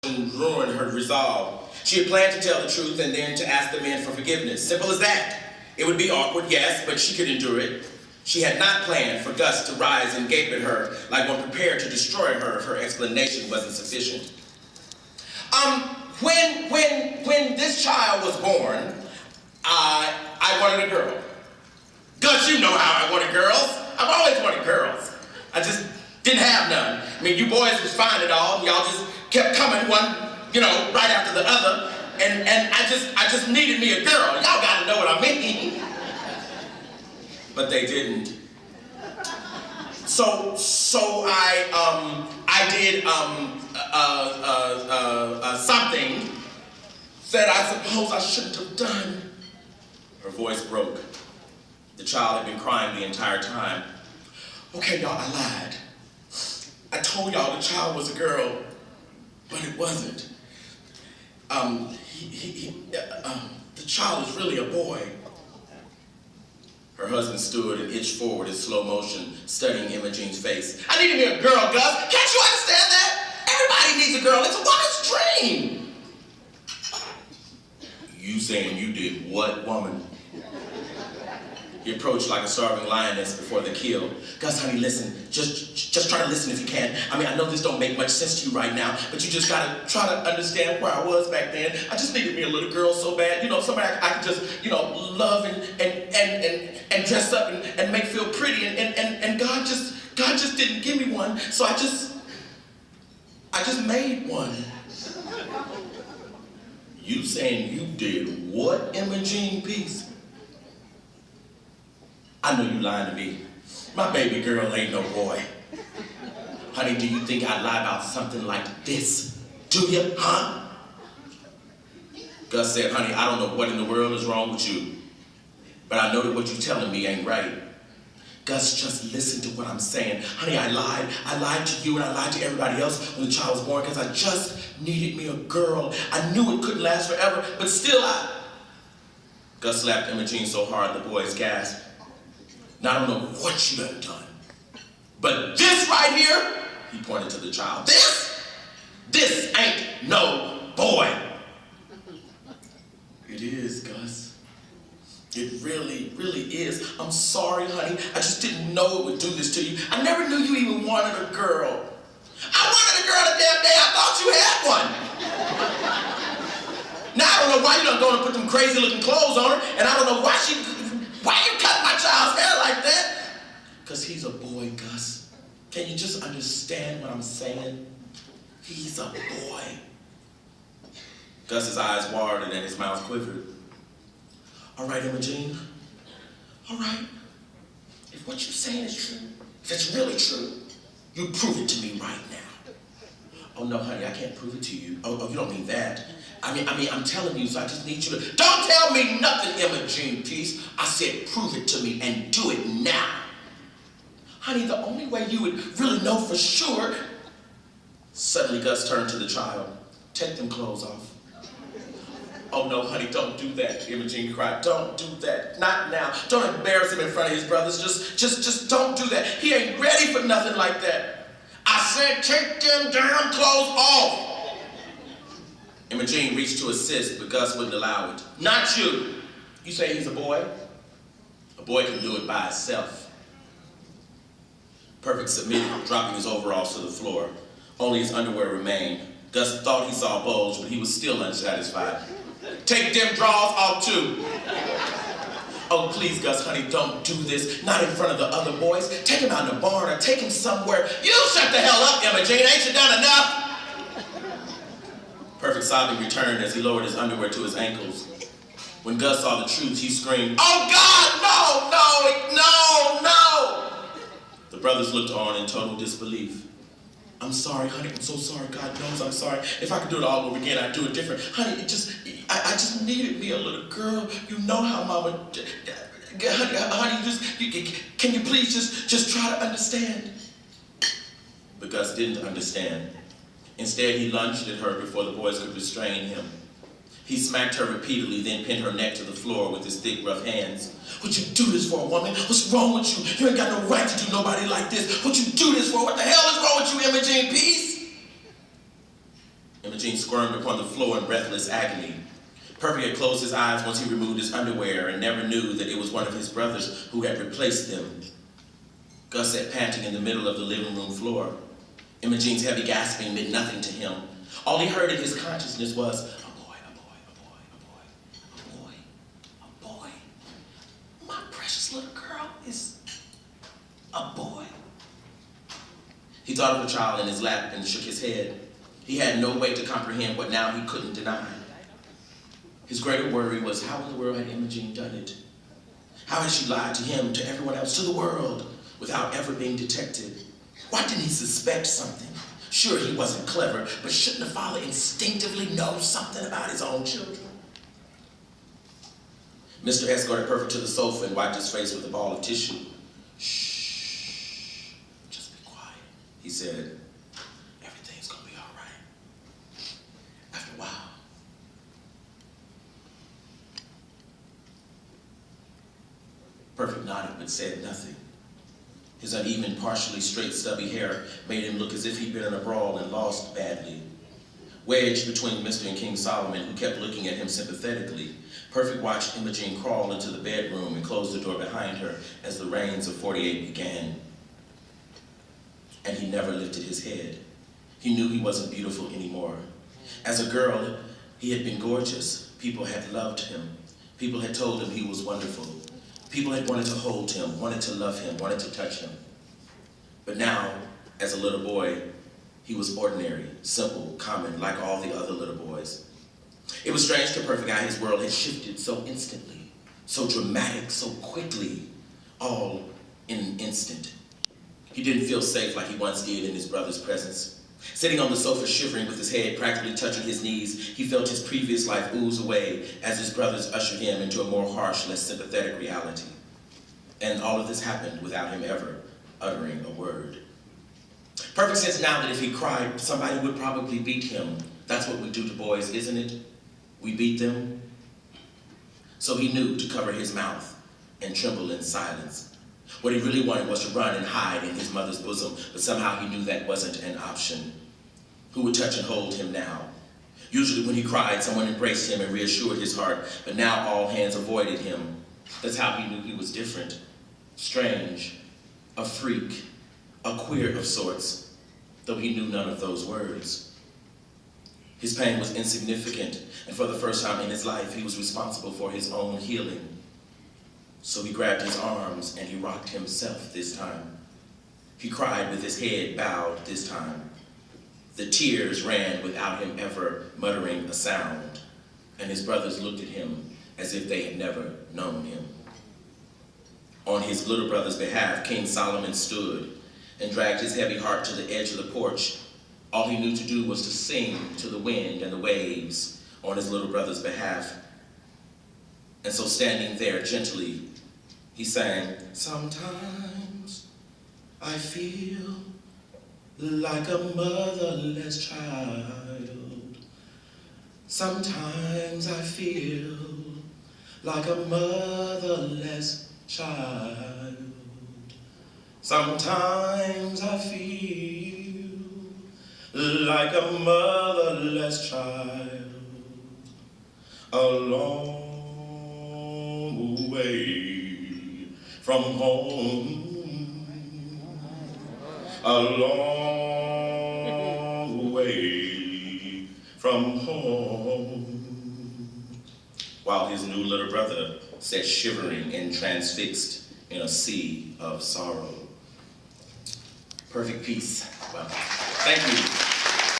ruined her resolve. She had planned to tell the truth and then to ask the men for forgiveness. Simple as that. It would be awkward, yes, but she could endure it. She had not planned for Gus to rise and gape at her like one prepared to destroy her if her explanation wasn't sufficient. When this child was born, I wanted a girl. Gus, you know how I wanted girls. I've always wanted girls. I just didn't have none. I mean, you boys was fine and all. Y'all just kept coming one, right after the other. And I just needed me a girl. Y'all gotta know what I mean. But they didn't. So I did something that I suppose I shouldn't have done. Her voice broke. The child had been crying the entire time. Okay, y'all, I lied. I told y'all the child was a girl, but it wasn't. The child is really a boy. Her husband stood and inched forward in slow motion, studying Imogene's face. I needed me a girl, Gus. Can't you understand that? Everybody needs a girl. It's a woman's dream. You saying you did what, woman? He approached like a starving lioness before the kill. Gus, honey, listen. Just try to listen if you can. I mean, I know this don't make much sense to you right now, but you just gotta try to understand where I was back then. I just needed me a little girl so bad. Somebody I could just, love and dress up and make feel pretty. And God just didn't give me one, so I just made one. You saying you did what, Imogene Peace? I know you lying to me. My baby girl ain't no boy. Honey, do you think I'd lie about something like this? Do you, huh? Gus said, honey, I don't know what in the world is wrong with you, but I know that what you're telling me ain't right. Gus, just listen to what I'm saying. Honey, I lied. I lied to you and I lied to everybody else when the child was born because I just needed me a girl. I knew it couldn't last forever, but still Gus slapped Imogene so hard the boys gasped. Now, I don't know what you have done, but this right here, he pointed to the child, this ain't no boy. It is, Gus. It really, really is. I'm sorry, honey. I just didn't know it would do this to you. I never knew you even wanted a girl. I wanted a girl the damn day I thought you had one. Now, I don't know why you done go and put them crazy looking clothes on her, and I don't know why you cut my child's hair like that? Because he's a boy, Gus. Can you just understand what I'm saying? He's a boy. Gus's eyes watered and his mouth quivered. All right, Imogene. All right. If what you're saying is true, if it's really true, you prove it to me right now. Oh, no, honey, I can't prove it to you. Oh, you don't mean that. I mean, I'm telling you, so I just need you to... Don't tell me nothing, Imogen Peace. I said prove it to me and do it now. Honey, the only way you would really know for sure... Suddenly, Gus turned to the child. Take them clothes off. Oh, no, honey, don't do that, Imogen cried. Don't do that. Not now. Don't embarrass him in front of his brothers. Just don't do that. He ain't ready for nothing like that. I said take them damn clothes off. Imogene reached to assist, but Gus wouldn't allow it. Not you. You say he's a boy? A boy can do it by himself. Perfect submitted, dropping his overalls to the floor. Only his underwear remained. Gus thought he saw a bulge, but he was still unsatisfied. Take them drawers off too. Oh, please, Gus, honey, don't do this. Not in front of the other boys. Take him out in the barn or take him somewhere. You shut the hell up, Imogene. Ain't you done enough? Perfect sobbing returned as he lowered his underwear to his ankles. When Gus saw the truth, he screamed, oh, God, no! The brothers looked on in total disbelief. I'm sorry, honey. I'm so sorry. God knows I'm sorry. If I could do it all over again, I'd do it different. Honey, I just needed me a little girl. You know how Mama... Honey, can you please just try to understand? But Gus didn't understand. Instead, he lunged at her before the boys could restrain him. He smacked her repeatedly, then pinned her neck to the floor with his thick, rough hands. Would you do this for a woman? What's wrong with you? You ain't got no right to do nobody like this. Would you do this for? What the hell is wrong with you, Imogen Peace? Imogene squirmed upon the floor in breathless agony. Perfect had closed his eyes once he removed his underwear and never knew that it was one of his brothers who had replaced them. Gus sat panting in the middle of the living room floor. Imogene's heavy gasping meant nothing to him. All he heard in his consciousness was, a boy, a boy, a boy, a boy, a boy, a boy. My precious little girl is a boy. He thought of the child in his lap and shook his head. He had no way to comprehend what now he couldn't deny. His greater worry was, how in the world had Imogene done it? How had she lied to him, to everyone else, to the world, without ever being detected? Why didn't he suspect something? Sure, he wasn't clever, but shouldn't a father instinctively know something about his own children? Mr. escorted Perfect to the sofa and wiped his face with a ball of tissue. Shh, just be quiet, he said. Everything's gonna be all right. After a while. Perfect nodded but said nothing. His uneven, partially straight, stubby hair made him look as if he'd been in a brawl and lost badly. Wedged between Mr. and King Solomon, who kept looking at him sympathetically, Perfect watched Imogene crawl into the bedroom and close the door behind her as the rains of 48 began. And he never lifted his head. He knew he wasn't beautiful anymore. As a girl, he had been gorgeous. People had loved him. People had told him he was wonderful. People had wanted to hold him, wanted to love him, wanted to touch him. But now, as a little boy, he was ordinary, simple, common, like all the other little boys. It was strange to Perfect how his world had shifted so instantly, so dramatic, so quickly, all in an instant. He didn't feel safe like he once did in his brother's presence. Sitting on the sofa shivering with his head practically touching his knees, he felt his previous life ooze away as his brothers ushered him into a more harsh, less sympathetic reality. And all of this happened without him ever uttering a word. Perfect sense now that if he cried, somebody would probably beat him. That's what we do to boys, isn't it? We beat them. So he knew to cover his mouth and tremble in silence. What he really wanted was to run and hide in his mother's bosom, but somehow he knew that wasn't an option. Who would touch and hold him now? Usually when he cried, someone embraced him and reassured his heart, but now all hands avoided him. That's how he knew he was different, strange, a freak, a queer of sorts, though he knew none of those words. His pain was insignificant, and for the first time in his life, he was responsible for his own healing. So he grabbed his arms and he rocked himself this time. He cried with his head bowed this time. The tears ran without him ever muttering a sound, and his brothers looked at him as if they had never known him. On his little brother's behalf, King Solomon stood and dragged his heavy heart to the edge of the porch. All he knew to do was to sing to the wind and the waves on his little brother's behalf. And so standing there gently, he sang, sometimes I feel like a motherless child. Sometimes I feel like a motherless child. Sometimes I feel like a motherless child. A long way from home, a long way from home, while his new little brother sat shivering and transfixed in a sea of sorrow. Perfect peace. Well, thank you.